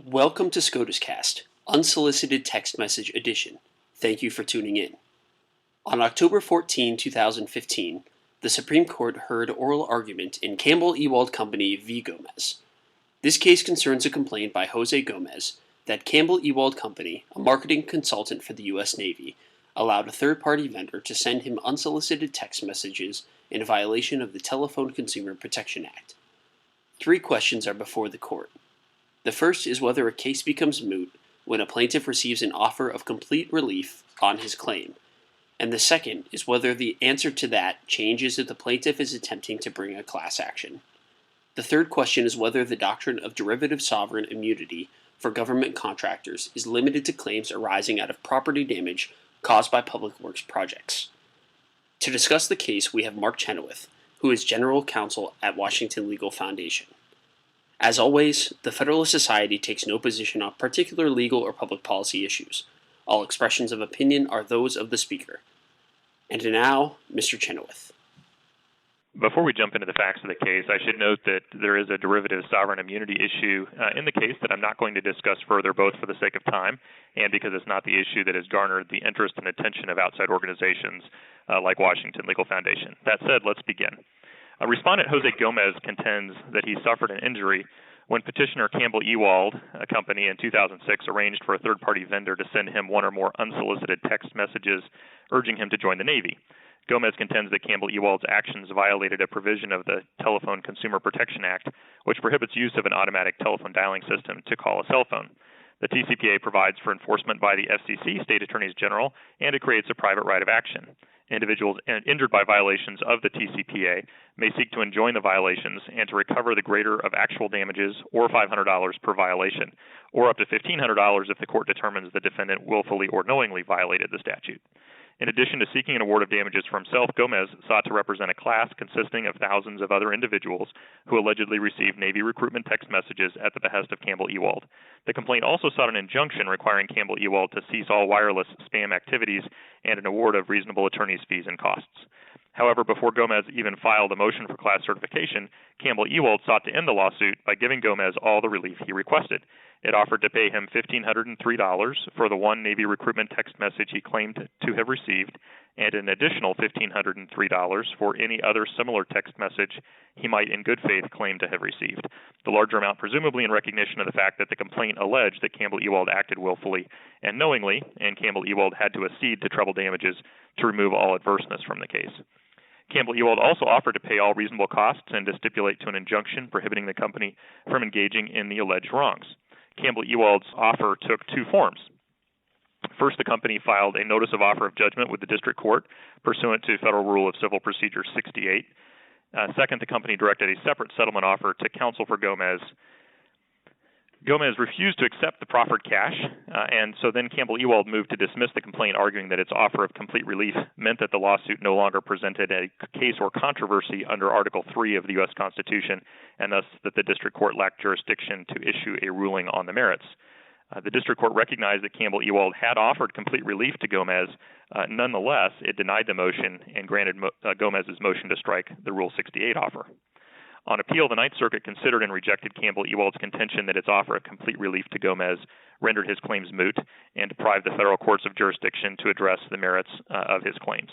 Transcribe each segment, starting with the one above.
Welcome to SCOTUScast, Unsolicited Text Message Edition. Thank you for tuning in. On October 14, 2015, the Supreme Court heard oral argument in Campbell-Ewald Company v. Gomez. This case concerns a complaint by Jose Gomez that Campbell-Ewald Company, a marketing consultant for the U.S. Navy, allowed a third-party vendor to send him unsolicited text messages in violation of the Telephone Consumer Protection Act. 3 questions are before the court. The first is whether a case becomes moot when a plaintiff receives an offer of complete relief on his claim, and the second is whether the answer to that changes if the plaintiff is attempting to bring a class action. The third question is whether the doctrine of derivative sovereign immunity for government contractors is limited to claims arising out of property damage caused by public works projects. To discuss the case, we have Mark Chenoweth, who is General Counsel at Washington Legal Foundation. As always, the Federalist Society takes no position on particular legal or public policy issues. All expressions of opinion are those of the speaker. And now, Mr. Chenoweth. Before we jump into the facts of the case, I should note that there is a derivative sovereign immunity issue in the case that I'm not going to discuss further, both for the sake of time and because it's not the issue that has garnered the interest and attention of outside organizations like Washington Legal Foundation. That said, let's begin. Respondent Jose Gomez contends that he suffered an injury when petitioner Campbell-Ewald Company in 2006 arranged for a third-party vendor to send him one or more unsolicited text messages urging him to join the Navy. Gomez contends that Campbell-Ewald's actions violated a provision of the Telephone Consumer Protection Act, which prohibits use of an automatic telephone dialing system to call a cell phone. The TCPA provides for enforcement by the FCC, state attorneys general, and it creates a private right of action. Individuals injured by violations of the TCPA may seek to enjoin the violations and to recover the greater of actual damages or $500 per violation, or up to $1,500 if the court determines the defendant willfully or knowingly violated the statute. In addition to seeking an award of damages for himself, Gomez sought to represent a class consisting of thousands of other individuals who allegedly received Navy recruitment text messages at the behest of Campbell-Ewald. The complaint also sought an injunction requiring Campbell-Ewald to cease all wireless spam activities and an award of reasonable attorney's fees and costs. However, before Gomez even filed a motion for class certification, Campbell-Ewald sought to end the lawsuit by giving Gomez all the relief he requested. It offered to pay him $1,503 for the one Navy recruitment text message he claimed to have received, and an additional $1,503 for any other similar text message he might in good faith claim to have received. The larger amount presumably in recognition of the fact that the complaint alleged that Campbell-Ewald acted willfully and knowingly, and Campbell-Ewald had to accede to treble damages to remove all adverseness from the case. Campbell-Ewald also offered to pay all reasonable costs and to stipulate to an injunction prohibiting the company from engaging in the alleged wrongs. Campbell-Ewald's offer took 2 forms. First, the company filed a notice of offer of judgment with the district court pursuant to Federal Rule of Civil Procedure 68. Second, the company directed a separate settlement offer to counsel for Gomez. Gomez refused to accept the proffered cash, and so then Campbell-Ewald moved to dismiss the complaint, arguing that its offer of complete relief meant that the lawsuit no longer presented a case or controversy under Article 3 of the U.S. Constitution, and thus that the district court lacked jurisdiction to issue a ruling on the merits. The district court recognized that Campbell-Ewald had offered complete relief to Gomez. Nonetheless, it denied the motion and granted Gomez's motion to strike the Rule 68 offer. On appeal, the Ninth Circuit considered and rejected Campbell-Ewald's contention that its offer of complete relief to Gomez rendered his claims moot and deprived the federal courts of jurisdiction to address the merits of his claims.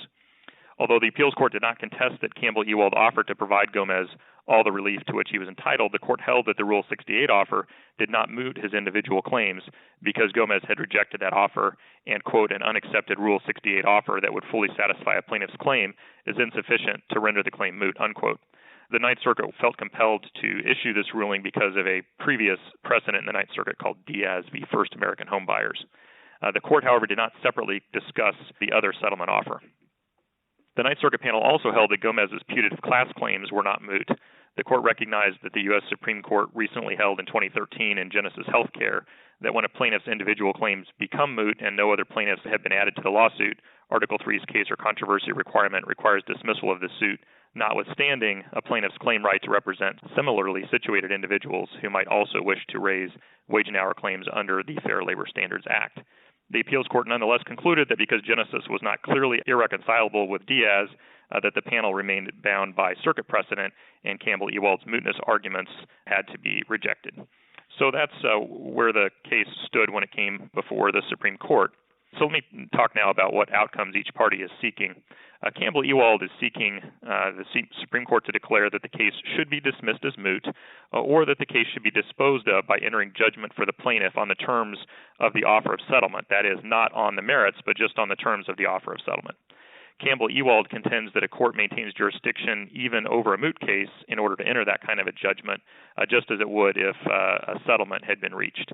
Although the appeals court did not contest that Campbell-Ewald offered to provide Gomez all the relief to which he was entitled, the court held that the Rule 68 offer did not moot his individual claims because Gomez had rejected that offer and, quote, an unaccepted Rule 68 offer that would fully satisfy a plaintiff's claim is insufficient to render the claim moot, unquote. The Ninth Circuit felt compelled to issue this ruling because of a previous precedent in the Ninth Circuit called Diaz v. First American Homebuyers. The court, however, did not separately discuss the other settlement offer. The Ninth Circuit panel also held that Gomez's putative class claims were not moot. The court recognized that the U.S. Supreme Court recently held in 2013 in Genesis Healthcare that when a plaintiff's individual claims become moot and no other plaintiffs have been added to the lawsuit, Article 3's case or controversy requirement requires dismissal of the suit, notwithstanding a plaintiff's claim right to represent similarly situated individuals who might also wish to raise wage and hour claims under the Fair Labor Standards Act. The appeals court nonetheless concluded that because Genesis was not clearly irreconcilable with Diaz, that the panel remained bound by circuit precedent and Campbell-Ewald's mootness arguments had to be rejected. So that's where the case stood when it came before the Supreme Court. So let me talk now about what outcomes each party is seeking. Campbell-Ewald is seeking the Supreme Court to declare that the case should be dismissed as moot, or that the case should be disposed of by entering judgment for the plaintiff on the terms of the offer of settlement. That is, not on the merits, but just on the terms of the offer of settlement. Campbell-Ewald contends that a court maintains jurisdiction even over a moot case in order to enter that kind of a judgment, just as it would if a settlement had been reached.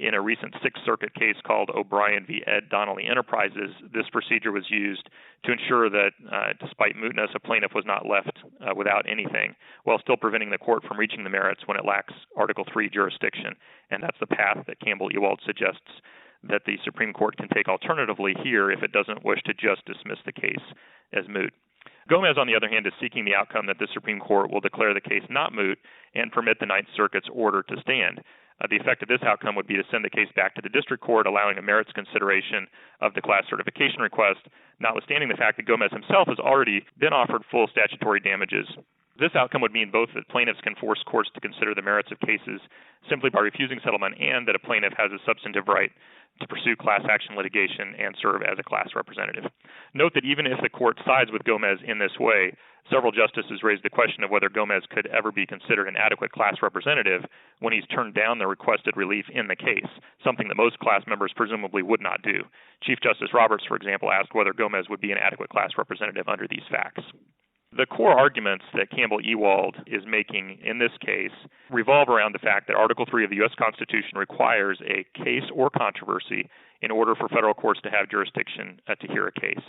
In a recent Sixth Circuit case called O'Brien v. Ed Donnelly Enterprises, this procedure was used to ensure that, despite mootness, a plaintiff was not left without anything, while still preventing the court from reaching the merits when it lacks Article III jurisdiction. And that's the path that Campbell-Ewald suggests that the Supreme Court can take alternatively here if it doesn't wish to just dismiss the case as moot. Gomez, on the other hand, is seeking the outcome that the Supreme Court will declare the case not moot and permit the Ninth Circuit's order to stand. The effect of this outcome would be to send the case back to the district court, allowing a merits consideration of the class certification request, notwithstanding the fact that Gomez himself has already been offered full statutory damages. This outcome would mean both that plaintiffs can force courts to consider the merits of cases simply by refusing settlement, and that a plaintiff has a substantive right to pursue class action litigation and serve as a class representative. Note that even if the court sides with Gomez in this way, several justices raised the question of whether Gomez could ever be considered an adequate class representative when he's turned down the requested relief in the case, something that most class members presumably would not do. Chief Justice Roberts, for example, asked whether Gomez would be an adequate class representative under these facts. The core arguments that Campbell-Ewald is making in this case revolve around the fact that Article III of the U.S. Constitution requires a case or controversy in order for federal courts to have jurisdiction to hear a case.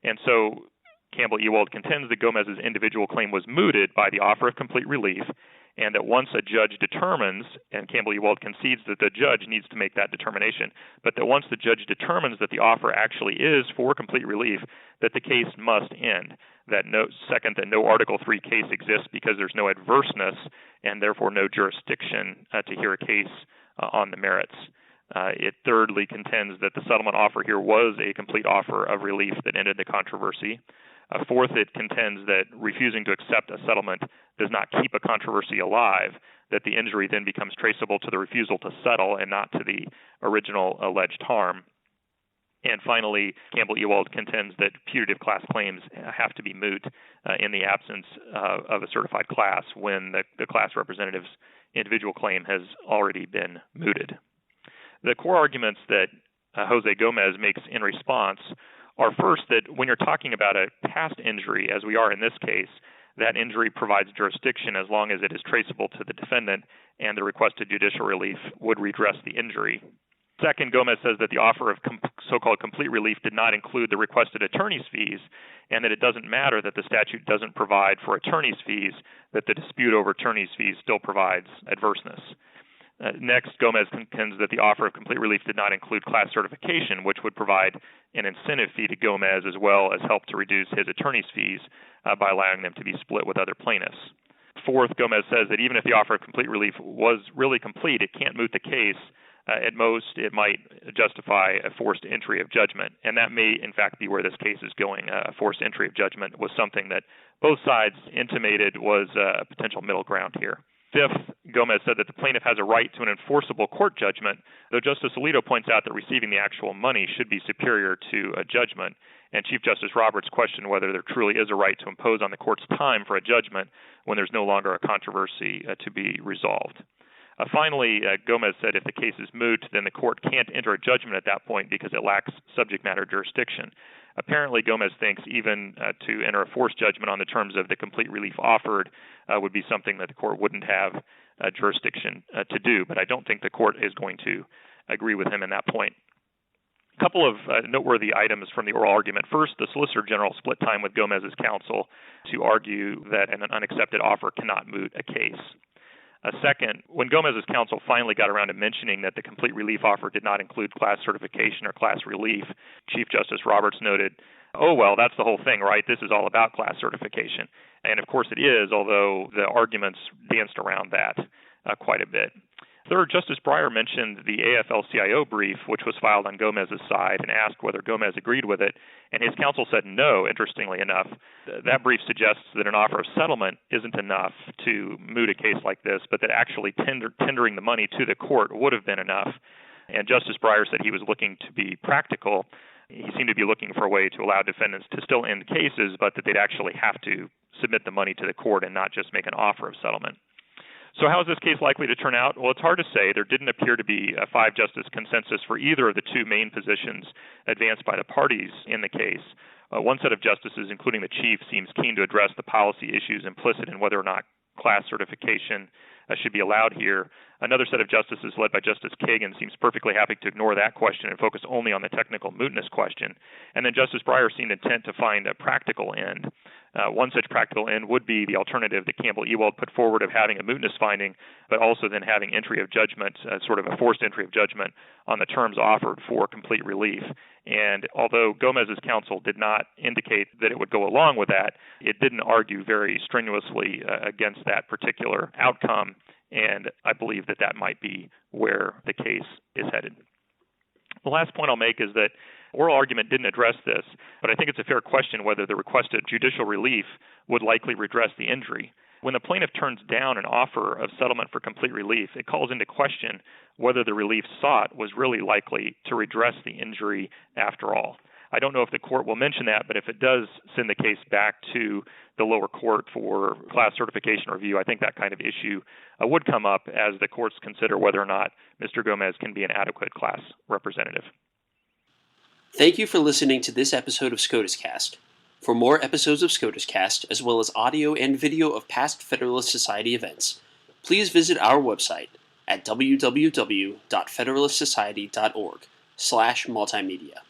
And so Campbell-Ewald contends that Gomez's individual claim was mooted by the offer of complete relief, and that once a judge determines, and Campbell-Ewald concedes that the judge needs to make that determination, but that once the judge determines that the offer actually is for complete relief, that the case must end. That no Article III case exists because there's no adverseness and therefore no jurisdiction to hear a case on the merits. It thirdly contends that the settlement offer here was a complete offer of relief that ended the controversy. Fourth, it contends that refusing to accept a settlement does not keep a controversy alive, that the injury then becomes traceable to the refusal to settle and not to the original alleged harm. And finally, Campbell-Ewald contends that putative class claims have to be moot in the absence of a certified class when the class representative's individual claim has already been mooted. The core arguments that Jose Gomez makes in response are first that when you're talking about a past injury, as we are in this case, that injury provides jurisdiction as long as it is traceable to the defendant and the requested judicial relief would redress the injury. Second, Gomez says that the offer of so-called complete relief did not include the requested attorney's fees, and that it doesn't matter that the statute doesn't provide for attorney's fees, that the dispute over attorney's fees still provides adverseness. Next, Gomez contends that the offer of complete relief did not include class certification, which would provide an incentive fee to Gomez as well as help to reduce his attorney's fees by allowing them to be split with other plaintiffs. Fourth, Gomez says that even if the offer of complete relief was really complete, it can't moot the case. At most, it might justify a forced entry of judgment, and that may, in fact, be where this case is going. A forced entry of judgment was something that both sides intimated was a potential middle ground here. Fifth, Gomez said that the plaintiff has a right to an enforceable court judgment, though Justice Alito points out that receiving the actual money should be superior to a judgment, and Chief Justice Roberts questioned whether there truly is a right to impose on the court's time for a judgment when there's no longer a controversy to be resolved. Finally, Gomez said if the case is moot, then the court can't enter a judgment at that point because it lacks subject matter jurisdiction. Apparently, Gomez thinks even to enter a forced judgment on the terms of the complete relief offered would be something that the court wouldn't have jurisdiction to do, but I don't think the court is going to agree with him in that point. A couple of noteworthy items from the oral argument. First, the Solicitor General split time with Gomez's counsel to argue that an unaccepted offer cannot moot a case. Second, when Gomez's counsel finally got around to mentioning that the complete relief offer did not include class certification or class relief, Chief Justice Roberts noted, oh, well, that's the whole thing, right? This is all about class certification. And of course it is, although the arguments danced around that quite a bit. Third, Justice Breyer mentioned the AFL-CIO brief, which was filed on Gomez's side, and asked whether Gomez agreed with it, and his counsel said no, interestingly enough. That brief suggests that an offer of settlement isn't enough to moot a case like this, but that actually tendering the money to the court would have been enough. And Justice Breyer said he was looking to be practical. He seemed to be looking for a way to allow defendants to still end cases, but that they'd actually have to submit the money to the court and not just make an offer of settlement. So how is this case likely to turn out? Well, it's hard to say. There didn't appear to be a five-justice consensus for either of the two main positions advanced by the parties in the case. One set of justices, including the chief, seems keen to address the policy issues implicit in whether or not class certification should be allowed here. Another set of justices, led by Justice Kagan, seems perfectly happy to ignore that question and focus only on the technical mootness question. And then Justice Breyer seemed intent to find a practical end. One such practical end would be the alternative that Campbell-Ewald put forward of having a mootness finding, but also then having entry of judgment, sort of a forced entry of judgment on the terms offered for complete relief. And although Gomez's counsel did not indicate that it would go along with that, it didn't argue very strenuously against that particular outcome, and I believe that that might be where the case is headed. The last point I'll make is that oral argument didn't address this, but I think it's a fair question whether the requested judicial relief would likely redress the injury. When the plaintiff turns down an offer of settlement for complete relief, it calls into question whether the relief sought was really likely to redress the injury after all. I don't know if the court will mention that, but if it does send the case back to the lower court for class certification review, I think that kind of issue would come up as the courts consider whether or not Mr. Gomez can be an adequate class representative. Thank you for listening to this episode of SCOTUScast. For more episodes of SCOTUScast, as well as audio and video of past Federalist Society events, please visit our website at www.federalistsociety.org/multimedia.